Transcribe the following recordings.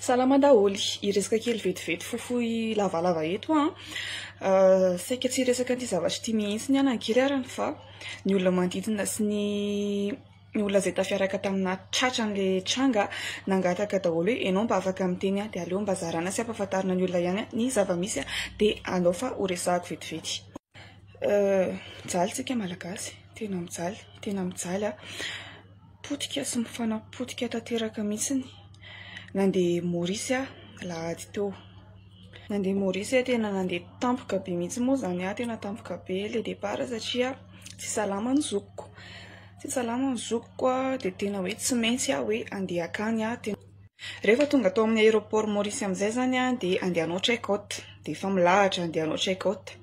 Salama daholo, iresaka kely vetivety fofohy lavalava eto saika tsy resaka an'ity zavatra ty mihitsy ny anankely arany fa ny olona manodidina sy ny olona izay tafiaraka tamina tratran'le tranga nangataka daholo hoe ianao mba afaka miteny dia aleo mba zarana sy ampahafantarina ny olona ihany ny zava-misy dia andao fa ho resahako vetivety. Mijaly tsika malagasy, tena mijaly potika sy mifanapotika tanteraka mihitsiny. Nandeha Maurice lahady teo. Nandeha Maurice tena nandeha tampoka be mihitsy moa zany tena tampoka be le départ satria tsy salama ny zokiko. Tsy salama ny zokiko dia tena hoe tsy maintsy hoe andeha akany Rehefa tonga tao amin'ny aéroport Maurice amin'izay zany dia andehanao check-out. Dia efa milahatra andehanao check-out.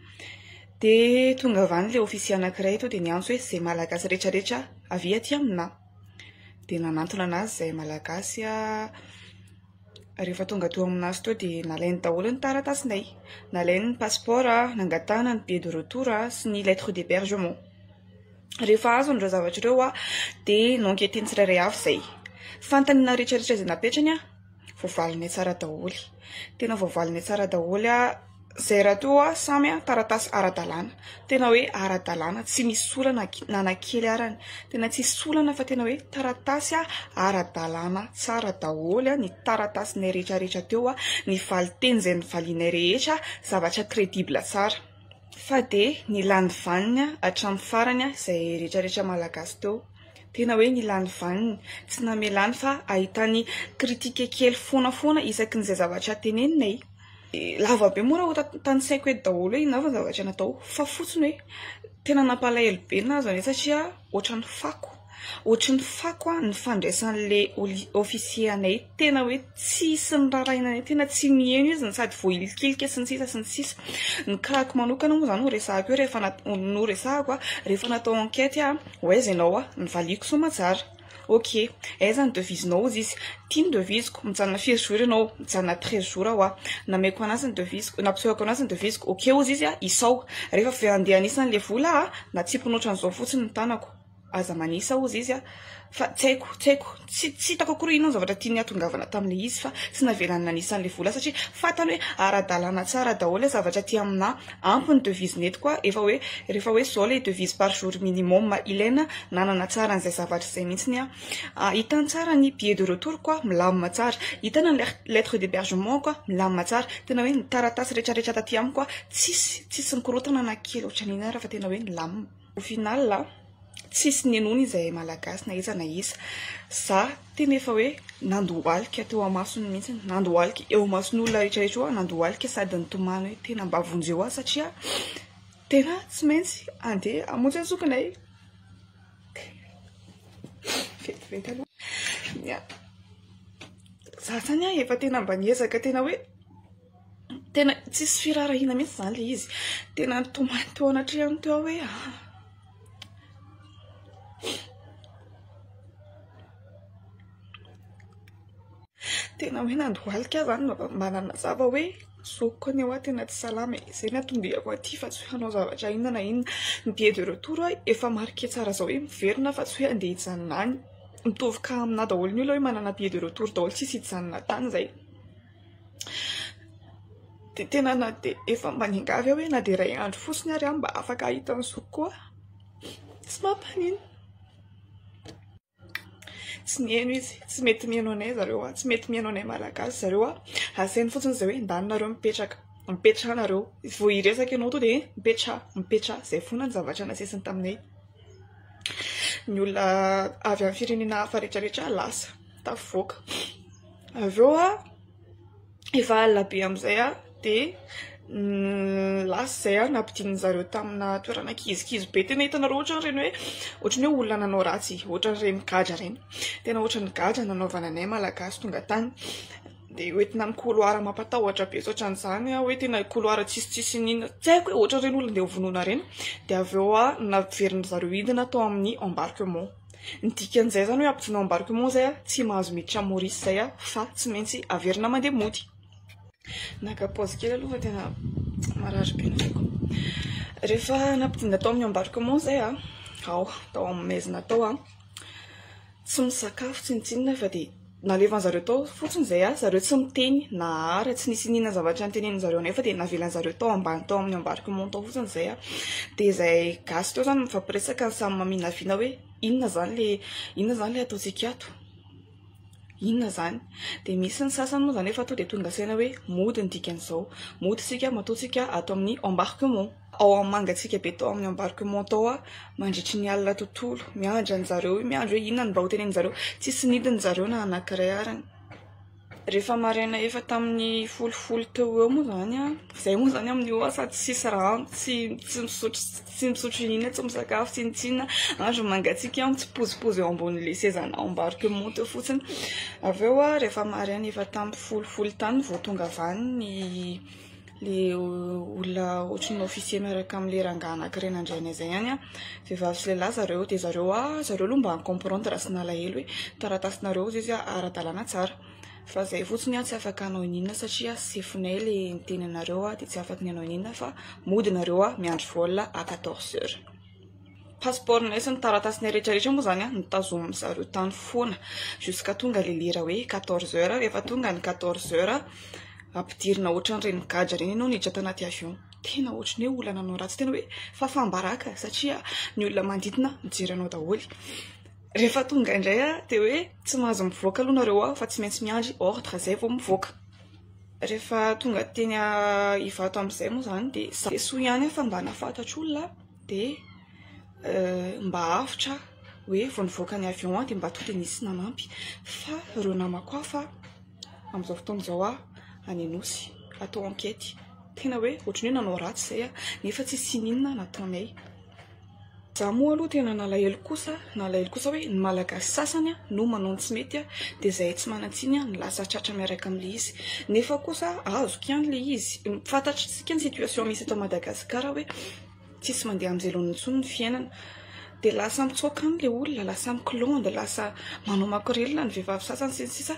Dia tonga avy any le ofisier anankiray eto dia niantso hoe izay malagasy rehetrarehetra avy aty amina. Dia nanantona anazy izay malagasy rehefa tonga teo aminazy teo dia nalainy daholo ny taratasinay. Nalainy ny passeport, nangatahana ny billet de retour sy ny lettre d'hébergement. Rehefa azo ireo zavatra ireo dia nonketiny tsirairay avy izay. Fantanina rehetrarehetra izay napetrany voavalinay tsara daholo. Tena voavalinay tsara daholo izay raha toa samy taratasy ara-dalàna. Tena hoe ara-dalàna, tsy misy solana nanakely arany. Tena tsy solana fa tena hoe taratasy ara-dalàna tsara daholo ny taratasinay rehetrarehetra teo ny valiteny izay nivalianay rehetra zavatra crédible tsara. Fa dia nilany vaniny hatramin'ny farany izay rehetrarehetra malagasy teo. Tena hoe nilany vaniny, tsy namelany fa ahitany kritika kely foana isaky n'izay zavatra teneninay. Lava be moa raha tanisaiko eto daholo hoe inona zavatra natao fa fotsiny hoe tena nampalahelo be nazy satria ohatran'ny fako ny fandraisan'le ofisier anay tena hoe tsisy ny rarahinanay tena tsy miheno izy sady voailikilika sy ny sisa ny krako manokana moa zany resahako rehefa natao enquête aiza ianao nivaliko somatsara. Ok, aiza ny devisinao izy tia ny devisiko mijanona 7 jours ianao mijanona 13 jours nameko anazy ny devisiko nampisehako anazy ny devisiko ok ozy izy isao rehefa avy andeha anisany le vola natsipona ohatran'izao fotsiny ny tanako aza manisa ozy izy fa tsy haiko tsy hitako akory inona zavatra tiany atongavana tamin'le izy fa tsy navelany nanisan'le vola satria fantany hoe ara-dalàna tsara daholo zavatra tia amina ampy ny devise neto koa rehefa hoe zao le devise par jour minimum ilaina nanana tsara n'izay zavatra izay mihitsiny hitany tsara ny billet de retour koa milamina tsara, hitana ny lettre d'hébergement koa milamina tsara. Tena hoe ny taratasy rehetrarehetra taty aminy koa tsisy nikorotana na kely ohatran'iny ary fa tena hoe milamina. Au final tsisy nenony izay malagasy na iza za tena efa hoe nandohalika teo amasony mihitsy nandohalika eo amasony olona rehetrarehetra nandohalika sady nitomany hoe tena mba vonjeo satria tena tsy maintsy andeha hamonjy ny zokinay. Vetivety aloha za zany efa tena mba niezaka tena hoe tena tsisy firarahina mihitsy zany le izy tena nitomany teo anatrehany teo hoe tena hoe nandohalika zany manana zava hoe zokiko ny tena tsy salama izay natombiako aty fa tsy hoe hanao zavatra inona na inona. Ny billet de retour efa marqué tsara zao hoe miverina fa tsy hoe andeha hijanona any. Mitovy ka amina daholo ny olona hoe manana billet de retour daholo tsisy hijanona tany zay. Dia tena na dia efa mba ningavy hoe na dia iray andro fotsiny ary mba afaka ahita ny zokiko tsy mampanino. Tsy mihaino izy, tsy mety mihaino anay zareo tsy mety mihaino anay malagasy zareo asainy fotsiny izay hoe ndanonareo mipetrahanareo vao hiresaka ianao to dia mipetraha izay foana ny zavatra nasesiny taminay. Ny olona avy amin'ny firenena hafa rehetrarehetra lasa tafivoaka avy eo efa alina be amin'izay dia lasa izay nampidininy zareo tamina toerana kizikizy be. Tena hitanareo ohatran'ireny hoe olona nanao ratsy ohatran'ireny gadra reny tena ohatran'ny gadra nanaovana anay malagasy tonga tany dia hoentina amin'ny couloir mampatahotra be ohatran'izany hoe tena couloir tsisitsisy ninona tsy haiko hoe ohatran'ireny olona andeha hovonoana reny. Dia avy eo naveriny zareo hidina tao amin'ny embarquement. Ny dikan'izay zany hoe ampidina embarquement zay tsy mahazo miditra Maurice zay fa tsy maintsy averina mandeha mody. Nakapaozy kely aloha fa tena marary be nifako. Rehefa nampidina tao amin'ny embarquement zay tao amin'ny maizina tao tsy misakafo tsy nitsinona fa dia nalevan'zareo tao fotsiny zay zareo tsy miteny na ara tsy nisy inona zavatra ntenenin-zareo nefa dia navelan'zareo tao ambany tao amin'ny embarquement tao fotsiny zay dia zay gasy teo zany mifampiresaka samy maminaviana hoe inona zany le ataontsika ato, inona zany. Dia misy ny sasany moa zany efa to dia tonga saina hoe mody ny dikan'izao, mody sika mataontsika ato amin'ny embarquement. Ao mangatsika be tao amin'ny embarquement tao mandritry ny alina tontolo miandry an'zareo, miandry hoe inona ny mba ho tenenin-zareo, tsisy nidin-zareo na anankiray arany. Rehefa maraina efa tamin'ny folofolo teo eo moa zany zay moa zany amin'io sady tsisy rano, tsy misotro inona, tsy misakafo, tsy nitsinona, andro mangatsika mitsipozipozy eo ambonin'le sezana embarquement teo fotsiny. Avy eo rehefa maraina efa tamin'ny folofolo tany vao tonga avany le olona ohatran'ny officier miaraka amin'le rangahy anankiray nandray zay ihany vehivavy sy lehilahy zareo, dia zareo aloha mba comprendre raha sy nalahelo hoe taratasinareo izy ara-dalàna tsara, fa zay fotsiny tsy afaka hanao inona satria sefonay le niteny anareo dia tsy afaka hanao inona fa mody nareo miandry vol à 14h. Passeportnay sy ny taratasinay rehetrarehetra moa zany nitazomy zareo tany foana jusqu'à tonga le lera hoe 14h. Rehefa tonga ny 14h ampidirina ohatran'ireny gadra reny ianao niditra tanaty avion, tena ohatran'ny hoe olana anao ratsy, tena hoe fafambaraka satria ny olona manodidina mijery anao daholo. Rehefa tonga indray dia hoe tsy mahazo mivoaka aloha nareo fa tsy maintsy miandry ordre zay vao mivoaka. Rehefa tonga teny Ivato amin'izay moa zany dia soa ihany fa mba nafantatra olona dia mba hafitra hoe vao nivoaka ny avion dia mba tonga nisy nanampy, fa ireo namako fa amin'izao fotoana izao any Anosy atao enquête, tena hoe ohatran'ny hoe nanao ratsy zay nefa tsy sinina nataonay. Za moa aloha tena nalahelo kosa hoe ny malagasy sasany no manao tsy mety dia zay tsy manatsiny ny lasa tratra miaraka amin'le izy, nefa kosa azoko ihany le izy fantatritsika ny situation misy eto Madagasikara hoe tsisy mandeha amin'izay loniny intsony ny fiainana, dia lasa mitsoaka an'le olona, lasa mikilonda, lasa manao makorelina ny vehivavy sasany sy ny sisa,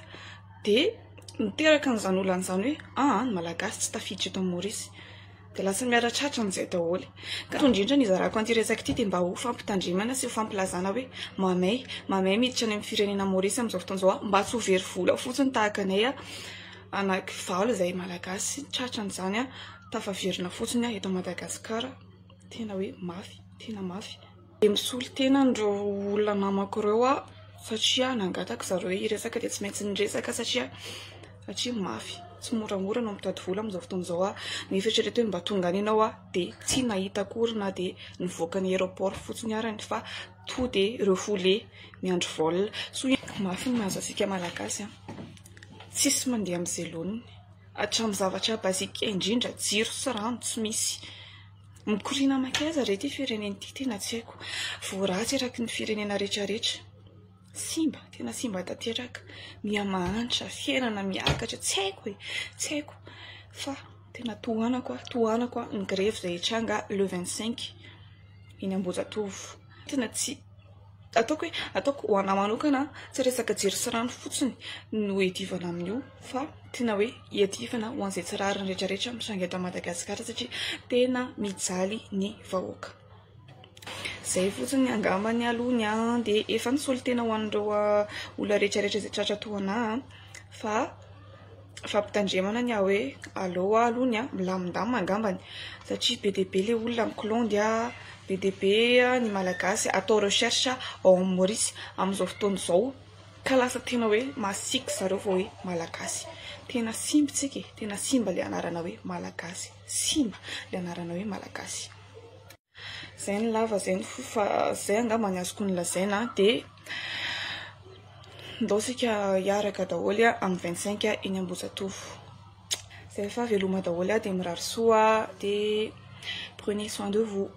dia miteraka n'izany olona an'izany hoe ny malagasy tsy tafiditra eto amin'ny Maorisy, dia lasa miara-tratra n'izay daholo. Ka indrindra ny izarako an'ity resaka ity dia mba ho fampitandremana sy ho fampilazana hoe mamay miditra any amin'ny firenena Maorisy amin'izao fotoana izao mba tsy ho very vola fotsiny tahaka anay anaky valo izay malagasy tratra n'izany tafaverina fotsiny eto Madagasikara, tena hoe mafy, tena mafy. Dia misolo tena andreo olona namako ireo satria nangataka zareo hoe hiresaka dia tsy maintsy niresaka satria mafy, tsy moramora no mitady vola amin'izao fotoana izao. Mieritrereto hoe mba tonga any ianao dia tsy nahita akory na dia nivoaka ny aéroport fotsiny arany fa to dia refoulé miandry vol. So mafy ny mahazo asika malagasy tsisy mandeha amin'izay loniny hatramin'ny zavatra bazika indrindra jiro sy rano tsy misy. Mikoriana makaiza re ty firenena ity tena tsy haiko, voaratsy eraky ny firenena rehetrarehetra, simba, tena simba tanteraka, miamahantra, fiainana miakatra, tsy haiko fa tena tohanako ny grève izay hitranga le 25 eny Ambohijatovo. Tena tsy ataoko ho anahy manokana tsy resaka jiro sy rano fotsiny no hiadivana amin'io, fa tena hoe hiadivana ho an'izay tsirariny rehetrarehetra mitranga eto Madagasikara satria tena mijaly ny vahoaka. Zay fotsiny angambany alohany dia efa nisolo tena ho an'ireo olona rehetrarehetra izay tratra tohana fa fampitandremana ny hoe allo alohany milamindamina angambany satria be dia be le olona mikilondy be dia be ny malagasy atao recherche ao amin'ny Maorisy amin'izao fotoana izao, ka lasa tena hoe masiaka zareo vao hoe malagasy. Tena simba tsika, tena simba le anarana hoe malagasy, simba le anarana hoe malagasy. Zay ny lava zay ny fa zay angamba ny azoko nolazaina dia ndaosika hiaraka daholo amin'ny 25 eny Ambohijatovo. Zay fa veloma daholo dia mirary soa dia prenez soin de vous.